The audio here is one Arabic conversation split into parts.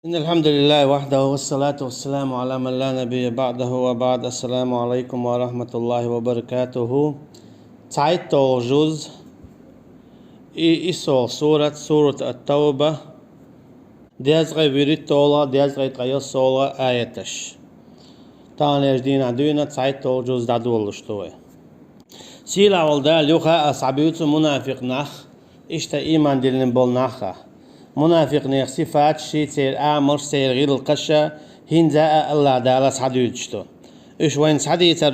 إن الحمد لله وحده والصلاة والسلام على من لا نبي بعده وبعد. السلام عليكم ورحمة الله وبركاته. تعيد جزء إيسو سورة التوبة دياز غي بيريد تولا دياز غي تغير صولا آياتش تاني جدين عدونا تعيد جزء دعدول لشتوي سيلا والدال يوخا أصعبيوتو منافق نخ إشتا إيمان دلن بول نخا منافق نيخ صفات شي تير آمر سير غير القشة هنزاء الله دالا سعديوتشتو إش وين سعديتر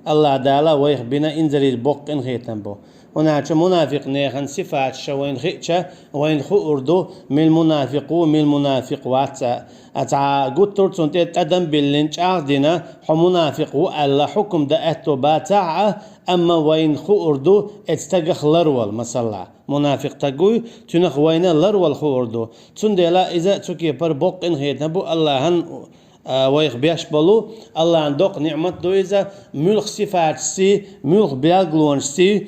الله دالا ويخ بنا إنزل البوق إن خيتن بو هناك منافق نيخن صفات شوين خيتشا وين خو أردو من المنافقو من المنافق واتسا أتعا قطر تنتي تدن باللنش أغدنا حو منافقو ألا حكم دا أتو باتاعة أما وين خو أردو اتستقخ لرول مثلا منافق تقوي تنخ وين لرول خو أردو تندلا إذا تكي بر بوق إن خيتن بو الله هن ويخ بيش بلو الله عندك نعمة دويزة ملخ صفات سي ملخ بيالغلون سي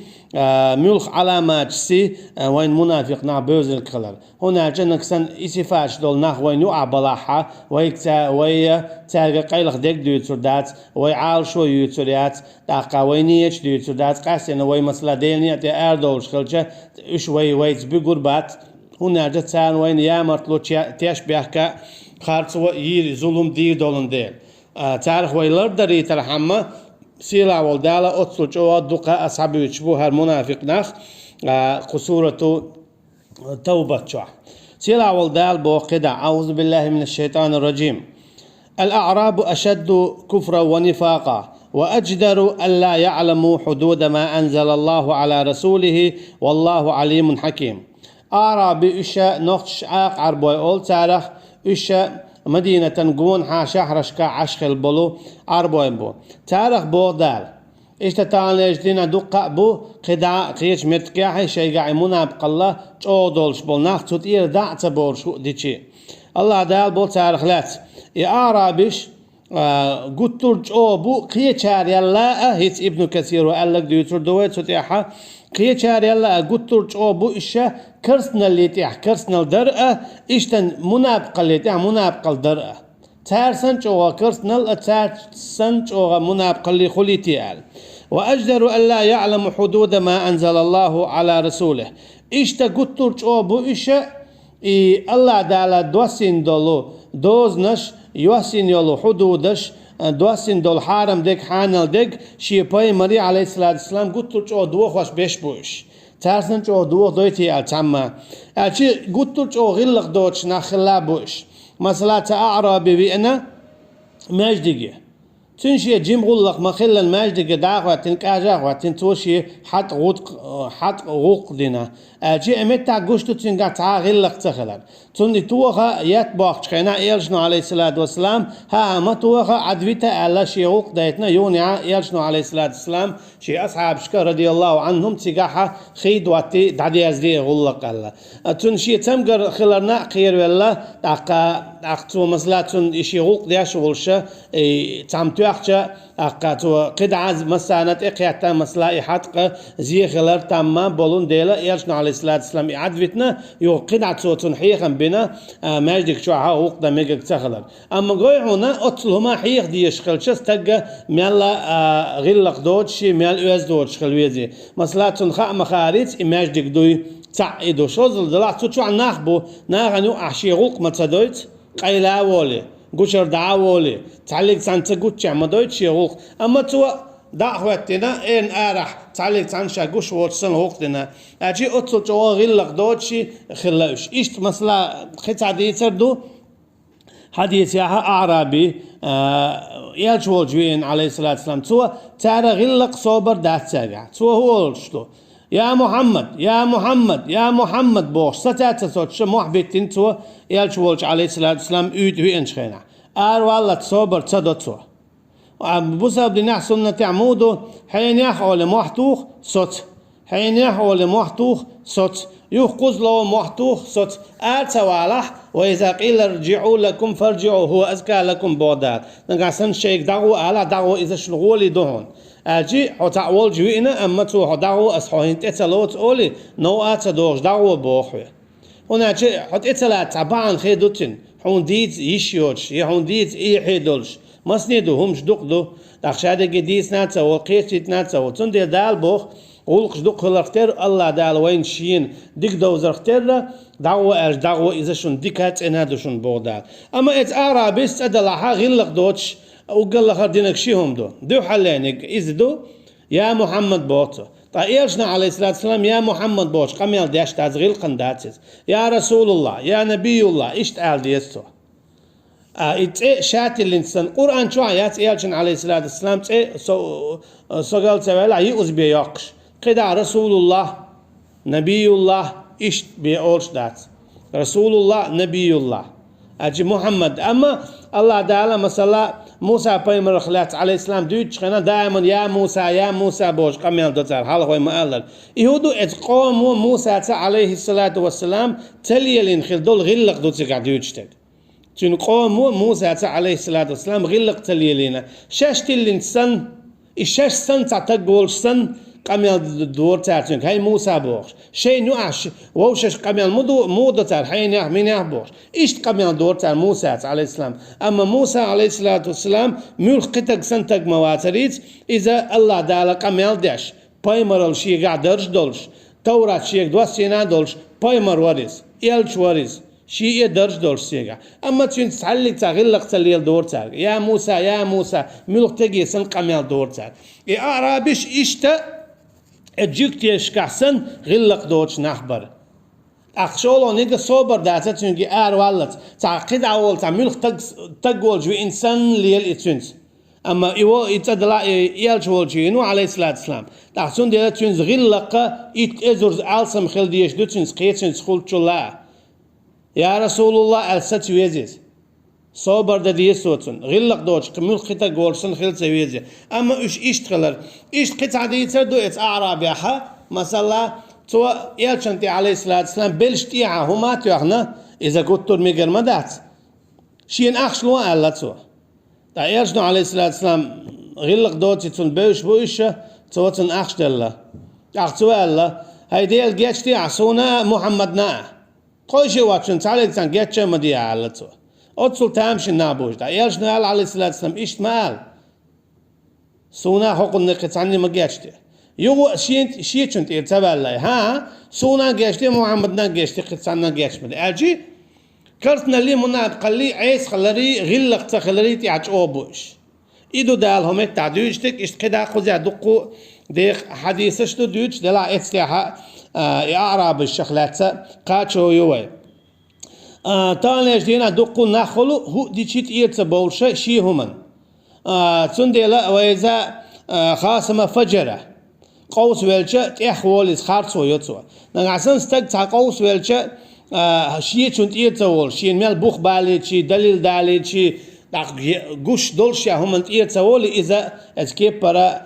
ملخ علامات سي وين منافق نعبوز الكلر هنا جنك سن إصفاش دول نخ وين يقع بلاحة ويكتا ويا تاقا قيلخ ديك ديوتر دات ويعال شو يوتريات تاقا وينيش ديوتر دات قاسين وي مسلا ديلني اتي اردولش خلجة اش ويت بقربات هنا جتان وين يامرتلو تيش بيحكا خارج يير ظلم دي دولن ديل تعرف ويلر دري ترحمة سيلا والدالة أتصل جوا دقة أصحاب يشبه المنافق نخ قصورة توبة شو سيلا والدال بوقدا أعوذ بالله من الشيطان الرجيم الأعراب أشد كفرا ونفاقا وأجدر ألا يعلموا حدود ما أنزل الله على رسوله والله عليم حكيم أعرابي إشا نقش آق عربوي أول تاريخ إشا مدينة قون شهرشكا عشخل بلو عربوين بو تاريخ بو دال إشتا تعالى جدينا دقاء بو قداء قيش مرتكاحي شيقاعي منابق الله جو دولش بول ناختو تير دعت بول شو ديشي الله دال بول تاريخ لات يا أعرابيش قطر جو بو قيشار يلا هيت ابن كثير وقال لك ديوتر دويت ستيحا قيشار يلا قطر جو بو إشا كرسنا اللي تيح كرسنا الدرقة إشتن منابق اللي تيح منابق الدرقة تارسن جوغا كرسنا تارسن جوغا منابق اللي خلي تيال وأجدر ألا يعلم حدود ما أنزل الله على رسوله إشتا قطر جو بو إشا الله دالا دوسين دولو دوزنش يوسين يولو حدودش دوسين دول حارم ديك حانل ديك شي باي مري عليه الصلاة والسلام قطر جو دوخوش بيش بوش تارسن جو دوخ دويتي التامة الشي قطر جو غلق دوتش ناخلا بوش مثلا أعرابي بيئنا ماجدقي تنشي جيم غلق مخلا الماجدقي داغوة تنكاجاغوة تنتوشي حط غوق دينا جي امتا قشتو تنقا تا غلق تخلال تندي توخا يتباق شخينا إيلشنو عليه الصلاة والسلام ها ما توخا عدويتا ألا شي غوق دايتنا يونيا إيلشنو عليه الصلاة والسلام شي أصحاب شكا رضي الله عنهم تيقاحا خيد واتي دعدي أزدي غلق ألا تنشي تمقر خلالنا قير والله أقتو مثلا تن إشي غوق دياش غلشا تعمتو أخشا أقاتو قد عز مسانت إقياتا مسلا إحاتق زي خلال تاما بولون ديلا إيلشنو عليه الصلاة والسلام إعادفتنا يو قد عطو تنحيخا بنا ماجدك شوعها وقتا ميقك تخلال أما قوي هنا أطلهما حيخ دي يشخل شستقى ميالا غلق دوتشي ميال أوز دوتش خلويزي مسلا تنخاء مخاريت ماجدك دوي تعيدو شوزل دلعتو شو عن ناخبو ناغنو أحشي غوق متسادويت قيلا وولي قشر دعاولي تعليق سانتا قوتش عمدويت شي غوق أما تو دعوتنا إن أرح تعليق سانشا قش واتسن غوقتنا أجي أطلع جوا غلق دوتشي خلاوش إيش مثلا خت عديتر دو حديث ياها أعرابي يالجول جوين عليه الصلاة والسلام تو تارا غلق صوبر دات ساقع تو هو شلو يا محمد يا محمد يا محمد بوش ستات صوت محبتين تو يالجول عليه الصلاة والسلام يد وينشخينا والله صوبر تصدو بسبب دي نحسن نتعمودو حين يحول محتوخ صوت حين يحول محتوخ صوت يخقز له محتوخ صوت توالح وإذا قيل ارجعوا لكم فارجعوا هو أزكى لكم بودات نقاسن شيك دعو على دعو إذا شلغولي دهون أجي حتعول جوينا أما تو حدعو أصحوهين تتلوت أولي نوعات دوغش دعو بوخوي هنا حت إتلا تبعا خيدوتين هون ديت يشيوش هون ديت يحيدولش مسندو همش دقدو دخشاده جديس ناتسا والقيسيت ناتسا وتندي دال بوخ ولقش دق هلختر الله دال وين شين ديك دوزرختر دعوة إذا شون ديكات إنادو شون بودال أما إت عربيست أدلها غلق دوتش وقال لك دينك شيهم دو حلينك إزدو يا محمد بوتو طيرشنا عليه الصلاة والسلام يا محمد بوش قميل ديش تازغيل قنداتيز يا رسول الله يا نبي الله إيش تعال ديستو شات الإنسان قرآن شو آيات إيالشن عليه الصلاة والسلام سوغل سوال يؤز بيوقش قدا رسول الله نبي الله إيش بيقولش دات رسول الله نبي الله أجي محمد أما الله تعالى مثلا موسى بيمر خلات عليه السلام دوت خنا دائما يا موسى بوش قميل دوتار حال هو مقالل يهودو اتقوم موسى عليه الصلاة والسلام تليلين خل دول غلق دوتك عدوتشتك تون قوم موسى عليه الصلاة والسلام غلق تليلينا شاشت الانسان الشاش سن تعتقول سن قميل دور تاعتك هاي موسى بوش شيء نوعش ووشش قميل مودو تاع حين من بوش ايش قميل دور تاع موسى عليه السلام اما موسى عليه الصلاة والسلام ملخ قتك سنتك مواتريت اذا الله دال قميل داش بايمرل شي قاعد درج دولش تورات شي دوسينا دولش بايمر وريس يلش وريس شيء درج دور سيجا أما تين تعلق تغلق تليل دور تاع يا موسى ملك تجي سن قميل دور تاع أعرابش إشتا أجيك تيشكحسن غلق دورش نخبر أخشولو نيجا صوبر داتا تنجي والت تعقيد أول تعمل تقول جو إنسان ليل إتشنس أما إيوه إتدلا يالشول جينو عليه الصلاة والسلام تحسون ديلا تنز غلق إتأزرز ألسم خل ديش دو تنز قيتشنس خلتشو لا يا رسول الله ألسات ويزيز صوبر دا ديسوتن غلق دوش قميل قطع قولسن خلت ويزي أما إيش تغلر إيش قطع ديتر دو إت أعرابيها مثلا تو يالشنتي عليه الصلاة والسلام بلشتيها هما تيوحنا إذا قلتور ميقر مدات شين أخشلو ألا تو تا يالشنو عليه الصلاة والسلام غلق دوتي تن بويشة تو تن أخشتلا أخشتو ألا هيدي الجيشتي عصونا محمد نا قوشي واتشن تعالي تن جيتشا مديا على تو أتصل تامش النابوش دا يالشنو عليه الصلاة والسلام إيش مال سونا حق النقص عني ما جيشتي يو شيء يتبع ها سونا جيشتي محمد نا جيشتي قصنا جيش مدي أجي كرتنا لي مناد قلي عيس خلري غلق تخلري تعج أوبوش إيدو دالهم التعدوجتك إيش كده خذ دقو ديق حديثش دوج دلا إتسيها أعراب الشخلات قاتشو يوي تانيش دينا دقو نخلو هو دي شيت يتبولش شي همن تندلا وإذا خاصم فجرة قوس ويلشة تحوليس خارصو يتسو نعسن استق تا قوس ويلشة شيء تنت يتسول شيء مال بوخ بالي شيء دليل دالي شيء قش دولش هم انت يتسول إذا اسكيب برا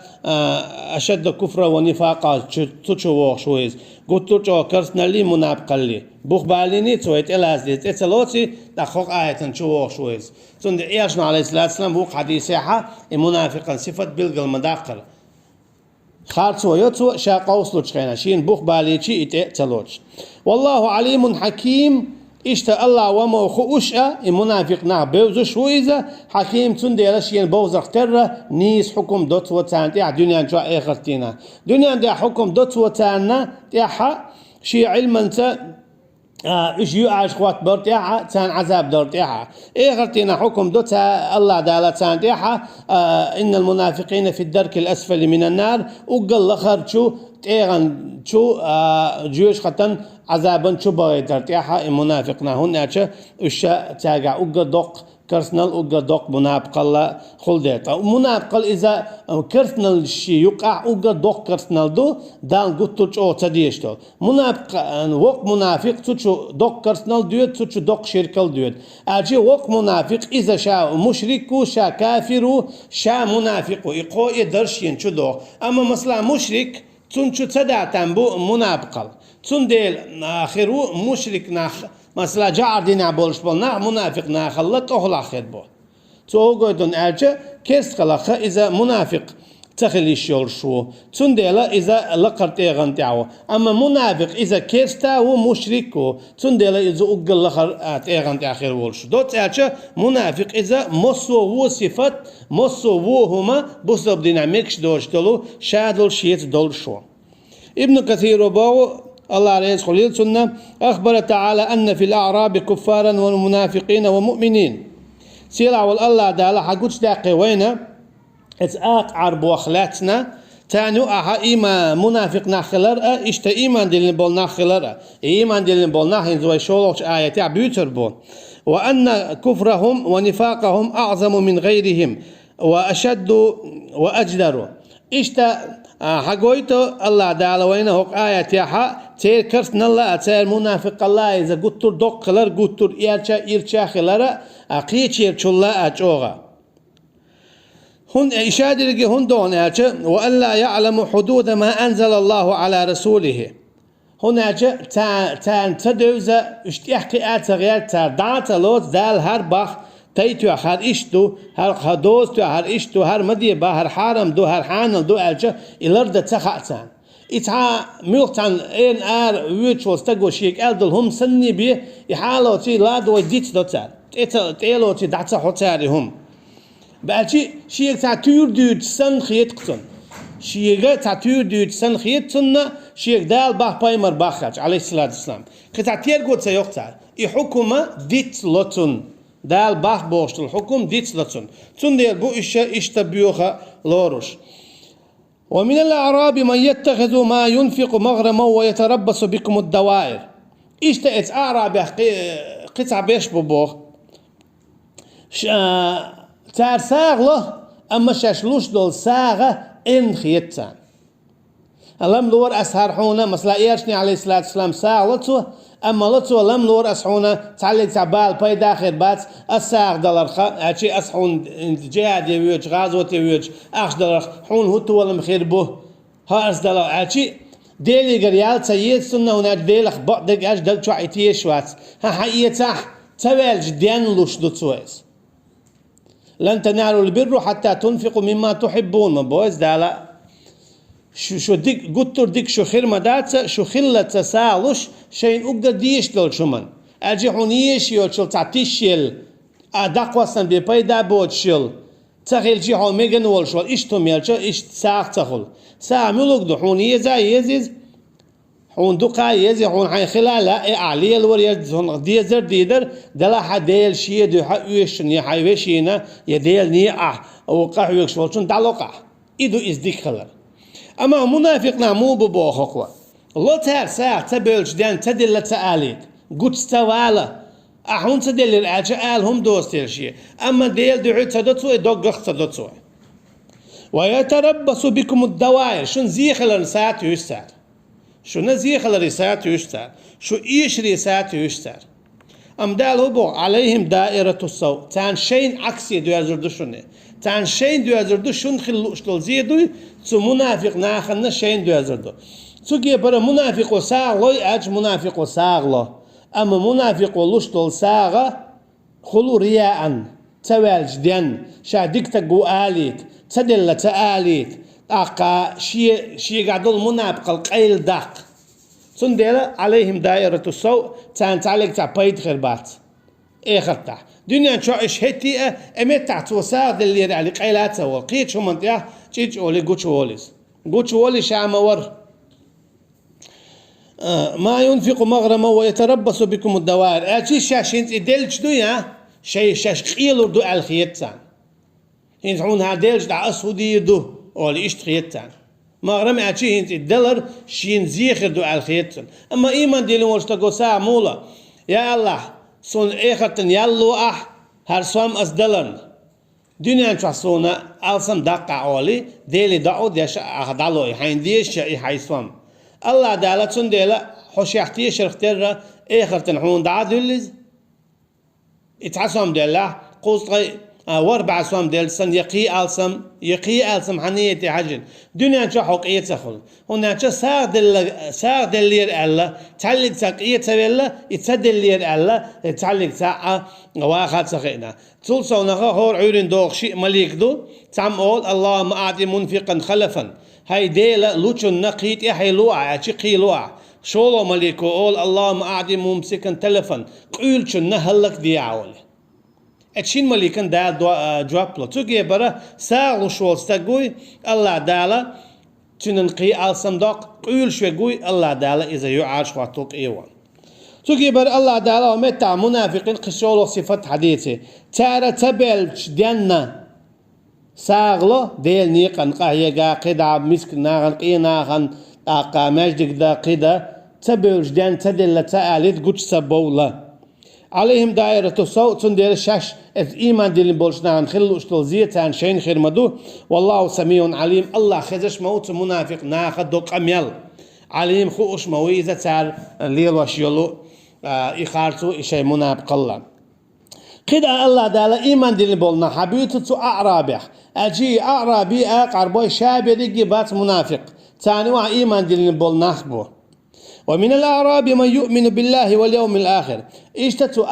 أشد كفر ونفاق تشوه شويز قلت له كرسنا لي منافق لي بوخ باليني تويت إلازليت إتسلوتي دخوق آية تشوه شويز تند إيشنا عليه الصلاة والسلام هو حديثها المنافقا صفة بلغ المداخل خارصو يتسو شا قوسلوش خينا شين بوخ باليتشي إتسلوش والله عليم حكيم إشتا الله وما خوشة المنافق نا بوزو شويزة حكيم تندي رشين بوزر ترى نيس حكم دوت وتان تيا دنيا جوا آخرتنا دنيا دا حكم دوت وتانا تيا شي علم انت إيش يعاش خوات برتيها تان عذاب دورتيها آخرتنا حكم دوت الله دالة تان تيا إن المنافقين في الدرك الأسفل من النار وقال لخر شو تيغن شو جيوش ختن عذابا شو بغي ترتيحها المنافقنا هنا وشا تاقع اوغا دوق كرسنال اوغا دوق منافق الله خلدت منافق اذا كرسنال شي يقع اوغا دوق كرسنال دو دان قلتوش او تديشتو منافق وق منافق تشو دوق كرسنال ديوت تشو دوق شركل ديوت اجي وق منافق اذا شا مشرك شا كافر شا منافق يقو يدرشين شو دوق اما مثلا مشرك تنشو تدعتن بو منافقل تندل آخرو مشرك ناخ مثلا جار دينا بولش بولنا منافق ناخلت أهل آخر بو تو قيدون أرجع كيس خلاص إذا منافق تخليش يلشو تندلا إذا لقرت إيغنتاو أما منافق إذا كيرستاو مشركو تندلا إذا أقل لقرت إيغنتاو آخر ولشو دوت أعشى منافق إذا مصو وصفت مصو وهما بسبب ديناميكش دوشتلو شادل شيت دولشو ابن كثير باو الله عليه يقول سنة أخبر تعالى أن في الأعراب كفارا ومنافقين ومؤمنين سيلا والله دالا حقوش داقي وينا اتاق عرب وخلاتنا تانو اها ايما منافق ناخلر اشتا ايمان دلن بول ناخلر ايمان دلن بول ناخين زوي شولوش آياتي بيوتر بول وأن كفرهم ونفاقهم أعظم من غيرهم وأشد وأجدر اشتا حقويتو الله دالا وينا هوك آياتي حا تير كرسن الله تير منافق الله إذا قطر دوقلر قطر إيرشا خلر أقيتش يرشو الله أجوغا هن إشادة هن دون وألا يعلم حدود ما أنزل الله على رسوله هنا تان تدوزا اشتيحكي غير تدعت لوت دال هر بخ تيتو هر إشتو هر خدوز هر إشتو هر مديبا هر حارم دو هر حانل دو ألجا إلرد تخعتان إتها ملتان إن ويتشوز تقو شيك ألدل هم سني بي يحالو تي لادو ديت دوتار إتلو تي دعتا حتاري هم بعدي شيء تعتور دود سن خيط قطن شيء تعتور دود سن خيط سنة شيء دال باه بايمر باخج عليه الصلاة والسلام كتعتير قد سيقطع الحكومة ديت لطن دال باه بوشت الحكم ديت لطن تندير بو اشتبيوخا لورش ومن الأعراب من يتخذ ما ينفق مغرما ويتربص بكم الدوائر اشتأت أعراب قطع بيش ببوخ تار ساغله أما شاشلوش دول ساغة إن خيتان لم لور أسهر حونا مثلا إيرشني عليه الصلاة والسلام ساغ لطو أما لطو لم لور أسحونا تعلق تعبال باي داخل بات الساغ دولار أشي أسحون جهاد يويج غازوة يويج أخش دولار حون هتو ولم خير به هارس دولار أشي ديلي قريال تسيد سنة هناك ديلخ بعدك أش دل شو عيتيش وات ها حقيقتح تبالج ديان لوش دوتسويس لن تنالوا البر حتى تنفقوا مما تحبون ما بويز دالا شو ديك قطر ديك شو خير مدات شو خلة تسالش شين أقدر ديش دول شمن أجي حونيش يوشل تعتيشل أدق وصن بيدا بوتشل تخيل جي حول ميغن والشول إيش تميلش إيش ساق تخل ساق ملوك دو حونيزا يزيز حون دقا يزي حون حين خلالها عليه الوريد هون ديزر ديدر دلا حديل شيء دو حيوشن يحيوشينا يديل نيا وقع يكشولشون دلوقع إدو إزديك خلر أما منافقنا مو ببوخوا الله تار ساعة تبلش دان تدل تآليد قد استوالا أحون تدل الأجال هم دوستيل شيء أما ديل دعو تدوتوي دوغخ تدوتوي ويتربص بكم الدوائر شن زي خلر ساعة يستار شو نزي خلر رسالة يشتر شو إيش رسالة يشتر أم دال هو عليهم دائرة السوء تان شين عكسي دو يزردو شنة تان شين دو يزردو شن خلو زيدو تو منافق ناخن شين دو يزردو تو جي برا منافق وساغلو أج منافق وساغلو أما منافق ولشتل ساغة خلو رياء توالج دين شا ديك تقو آليت تدل تآليت أقا شيء قاعدول منافق القيل داق سنديلا عليهم دائرة السوء تان تعلق تعبيد خربات إيه خطة دنيا شو إيش هتي أمت تعتوساق اللي على قيلاتها والقيت شو منطقة تيج أولي قوتش ولي شامور ما ينفق مغرما ويتربص بكم الدوائر أشي شاشين إدلج دويا شيء شاش قيل دو على الخيتان ينفعون هادلج دع أسودي دو أولي إيش خيتان مغرم أشي هنت الدلر شين زيخر دو على الخيتان أما إيمان ديلون وشتقو ساعة مولا يا الله سون إيختن يالو هرسوام أس دلرن دنيا تحصونا ألسم دقة أولي ديلي دعو ديش أخدالو حين ديش يحيسوام الله دالتون ديلا حشيحتي شرختر إيختن حون دعا دوليز اتحسوام ديلا قوصي واربع سوام دلسن يقي ألسم حنية حجل دنيا شو حقية تخل هنا شو ساق دلير الله تعلق ساقية تبلا يتدلير الله تعلق ساعة واحد سخينا تلصونا هور عيرين دوغ شيء مليك دو تعمل اللهم أعطي منفقا خلفا هاي ديلا لوتشن نقيت إحي لوع أشقي لوع شولو مليكو أول اللهم أعطي ممسكا تلفا قيلشن نهلك ديعولي اتشين مليكن دال جواب له تجي برا ساغلو شول استقوي الله دالا تننقي ألسم دوق قيل شوي الله دالا إذا يعاش واتوك إيوان تجي برا الله دالا ومتع منافقين قشولو صفة حديثي تارا تبلش دينا ساغلو ديل نيقن قهيقا قدا مسك ناغن قيناغن أقا مجدك دا قدا تبلش دين تدل تآليت قوش سبولا عليهم دائرة الصوت تندير الشاش إيمان دين بولشنان خلو اشتل زيتان شين خير مدو والله سميع عليم الله خزش موت منافق ناخد دوق أميل عليم خوش مويزة تار ليل وشيولو إخارتو إشي منافق الله قد الله دالا إيمان دين بولنا حبيتو أعرابيح أجي أعرابي أقربوي شابي ديجي بات منافق تاني إيمان دين بولنا خبو ومن الأعراب من يؤمن بالله واليوم الآخر إشتتو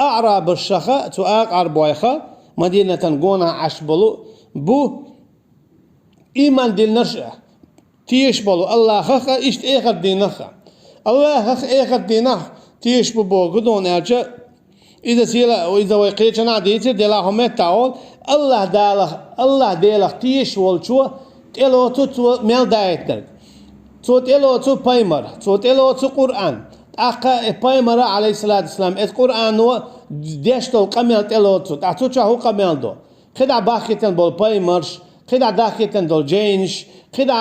أعراب الشخاء تؤاق بويخا مدينة قونا عشبلو بو إيمان دين نرشع تيشبلو الله خخ إشت إيخر دينخا الله خخ إيخر دينخ تيشبو بو قدون أرجع إذا سيلا وإذا ويقيتنا ديتر ديلاهم تعول الله ديلخ تيش والشو تلو تو ميل دايتر صوت إلو تو بايمر صوت إلو تو قرآن أقا بايمر عليه الصلاة والسلام القرآن هو ديشتو قميل إلو تو تعطو شاهو قميل دو خدا باخيتن بول بايمرش خدا داخيتن دول جينش خدا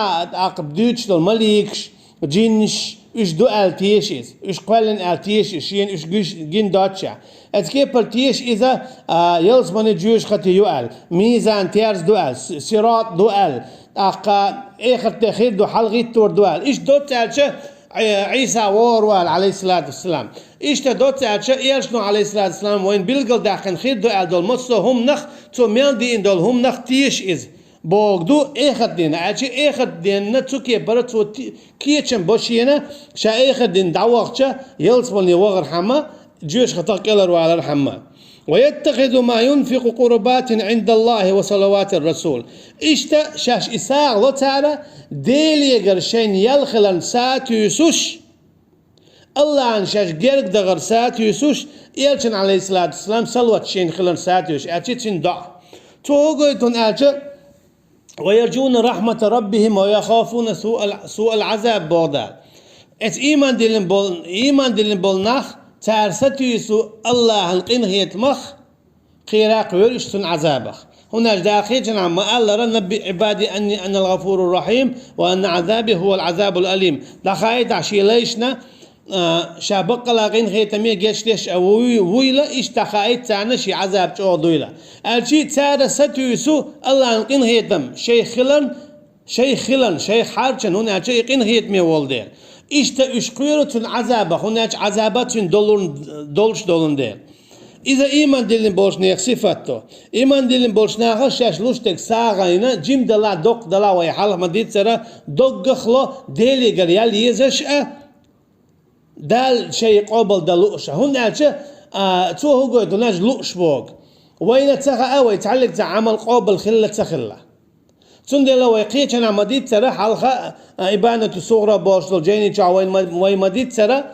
أقب دوتش دول مليكش جينش إش دو ألتيشيز إش قوالن ألتيشيز شين إش جين دوتشا أتكيبر تيش إذا يلزمني جيوش خطي يؤل ميزان تيرز دوال صراط دوال أقا إخر تخير دو حلقيت تور دوال إيش دوت تعالشة عيسى وروال عليه الصلاة والسلام إيش تدوت تعالشة إيشنو عليه الصلاة والسلام وين بيلقل داخل خير دوال دول مصو هم نخ تو ميل دين دول هم نخ تيش إز بوغدو إخر دين عالشة إخر دين نتوكي برا تو كيتشن بوشينا شا إخر دين دعوقشة يلسبني وغر حما جيش خطاق إلر وعلى الحما ويتخذ ما ينفق قربات عند الله وصلوات الرسول إشتا شاش إساق لو تعالى ديلي قرشين يلخلن ساتيسوش الله عن شاش جيرك دغر ساتيسوش إلشن عليه الصلاة والسلام صلوات شين خلن ساتيوش أتشين دع توقيتون أجر ويرجون رحمة ربهم ويخافون سوء العذاب بودا إيمان دلن بول نخ تارستيسو الله القين هيت مخ قيراق ويرشتن عذابخ هناك داخيجن عما قال نبي عبادي أني أنا الغفور الرحيم وأن عذابي هو العذاب الأليم دخايت عشي ليشنا شابق لاقين هيتمية جيش ليش ويلا إيش دخايت تانا شي عذاب جو دويلا الشي تارستيسو الله القين هيتم شي خلن شي حارشن هناك شي قين هيت مي والدير İşte üşküyorutun azabı, hunach azabatun dolun değil. İza iman dilin borçnaya sıfatto. İman dilin borçnaya haşyaş luştek sağayına cim dala dok dala ve halma ditsera doggıhlo deli garyal yezeşe dal şey qabal daluşa. Hunach توه قوي دوناج لوش بوق وين تسخى أوي تعلق تعمل قابل خلة تخلة تندي لو يقيت أنا مديت ترى حلقة إبانة صغرى باشل جيني تعوين وين مديت ترى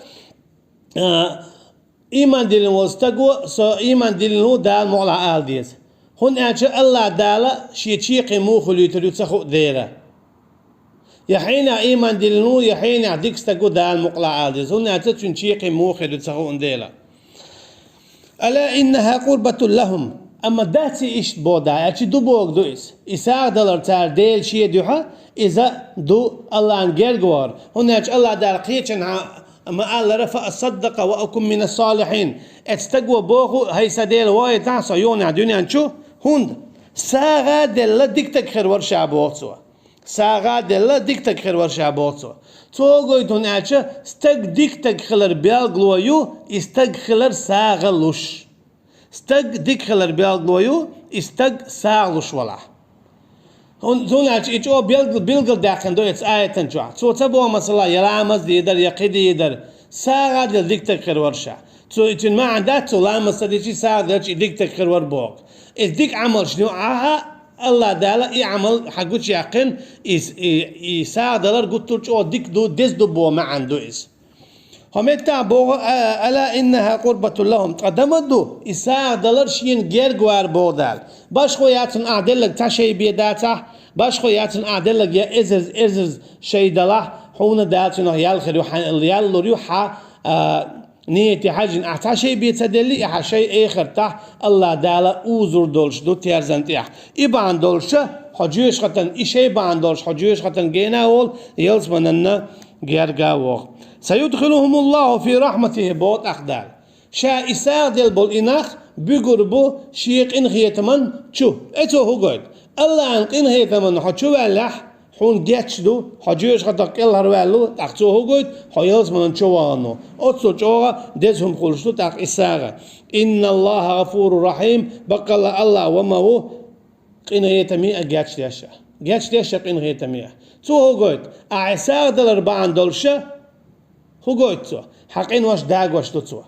إيمان دين واستقوى سو إيمان دين هو دال مولع آلديز هون أجر الله دالا شيء مخلي تلوتسخو ذيره يحينا إيمان دين هو يحينا ديك استقوى دال مقلع آلديز هون أجر شيء مخلي تسخو ذيره ألا إنها قربة لهم أما داتي إيش بودا أشي دو بوق دويس إساق دلر تار ديل شيء دوحة إذا دو الله انجيل جوار هناك الله دار قيتشنها أما الله رفع الصدق وأكون من الصالحين استقوى بوغو هاي سديل واي تعصى يونع دنيا نشو هند ساغا دل ديكتك خير ورشا بوغسوا ساغا دل ديكتك خير ورشا بوغسوا توغوي دون أشا استق ديكتك خلر بيالغلو يو استق خلر ساغا لوش استق ديك خلر بيلغلويو استق ساغلوش ولا هنا إيش أو بيلغل داخل دو إتس آية تنجوا سو تبوا مثلا يلامس ديدر يقيدي يدر ساغا دل ديك تكر ورشة سو إتن ما عندك سو لامس ديشي ساغا دل ديك تكر وربوك إذ ديك عمل شنو الله دالا إي عمل حقوش يقين ساغا دلر قلت أو ديك دو ديز دو بو ما عنده إس هم يتابعوا ألا إنها قربة لهم قدمدو إساء دلر شين غير غوار بودال باش خوياتن أعدلك تشي بيداتا باش خوياتن أعدلك يا إزز شي دلا حون دالتن يالخر يالور يوحى نيتي حاجن أعتاشي بيتدلي إحا شي آخر تح الله دالا أوزر دولش دو تيرزن تيح إبان دولش حجيش خطن إشي بان دولش حجيش خطن جينا هول يلس مننا غير غاوغ سيدخلهم الله في رحمته بوت أخدال شا إساء دل بول إناخ بيقربو شيق إنخيتمن شو إتو هو قد الله أنق إنخيتمن حجو والح حون جاتشدو حجوش خطاق إلهر والو تاقتو هو قد حيالس من شوانو أتسو شوغا ديزهم خلشتو تاق إساء إن الله غفور رحيم بقال الله وما هو إنخيتمي أجاتش ديشا جاتش ديشا إنخيتمي تو هو قد أعساء دل أربعان دولشا هو قلت حقين واش داغ واش توتسو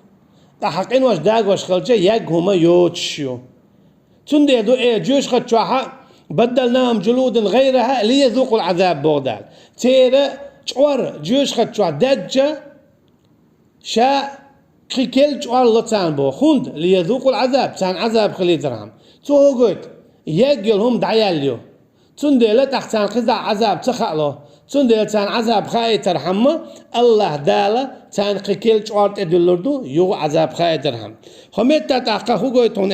تا حقين واش داغ واش خلجه يك هما يوتشيو تندي دو ايه جوش خدشوها بدلناهم جلودا غيرها ليذوقوا العذاب بغدال تيرا تشور جوش خدشوها دجا شا كيكل تشور لتان بو خوند ليذوقوا العذاب تان عذاب خليترهم تو هو قلت يقلهم دعياليو تندي لا تحتان قزع عذاب تخلو تندي تان عذاب خاي ترحمه الله دالا تان قيكيل شوارت ادلردو يو عذاب خاي ترحم خميت تاقا هو قويتون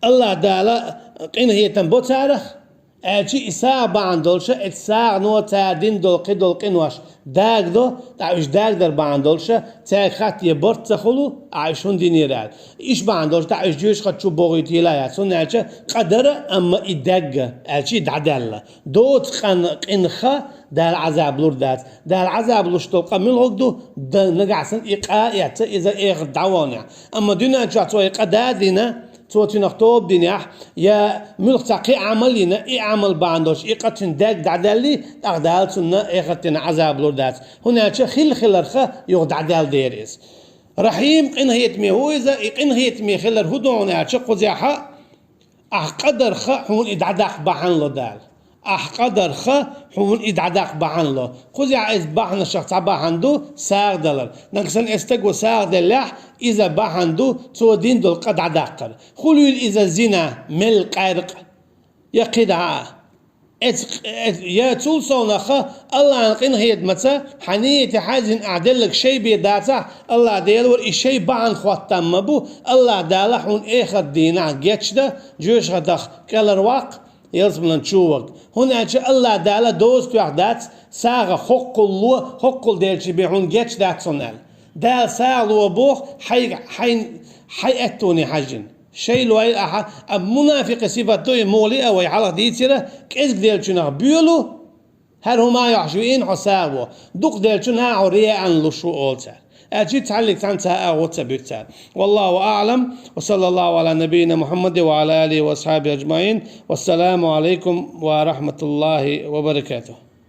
الله دالا قين هي تنبو تارخ أجي إساء باندولشة إتساع نو تادين دول قدول قنواش داغ دو تعيش داغ در باندولشة تاغ خط يبرت تخلو عايشون دينيرال إيش باندولش تعيش جيش خط شو بوغيتي لا ياتسون نالشة قدر أما إداغ أجي دعدال دوت قنخة دال عذاب لوردات دال عذاب لوشتوقع من الوقت نقعسن إقاء إذا إيغ دعوانا أما دينا جاتوا إقادادنا توتي نختوب دنيا يا ملقتقي عملنا إي عمل باندوش إي قتن داك دعدالي دعدال سنة إي قتن عذاب لوردات هنا خل خلرخة يغد عدال ديريس رحيم إن هيتمي هو إذا إن هيتمي خلر هدونا قزيحة أحقدر خا حون إدعداق بحن لدال أحقدر خا حون إدعداق بحن له قزيحة إذ بحن الشخص بحندو ساغ دلر نقصن استقو ساغ دلح إذا بحندو تو دين دول قد عداقر خلول إذا زنا مل قارق يقدع يا تول صونخة الله أنقين هيد متى حنية حاجن أعدلك شيء بيداتا الله ديلور إشي بعن خواتم مبو الله دالحون إخر دينا جيتشدا جوش غدخ كالرواق يلزم نشوفك هنا الله دالا دوست وحدات ساغ حق ديلشي بيعون جيتش دات صنال دال ساغ وبوخ حي أتوني حجن شيء لويل أحد منافق صفته مولي أو يحلق ديتيره كيس ديلشنا بيولو هر هما يحشوين حسابه دوق ديلشنا عريا عن لشو أولتا أجي تعلق تنتهى أغوتا بيكتار والله أعلم وصلى الله على نبينا محمد وعلى آله وأصحابه أجمعين والسلام عليكم ورحمة الله وبركاته.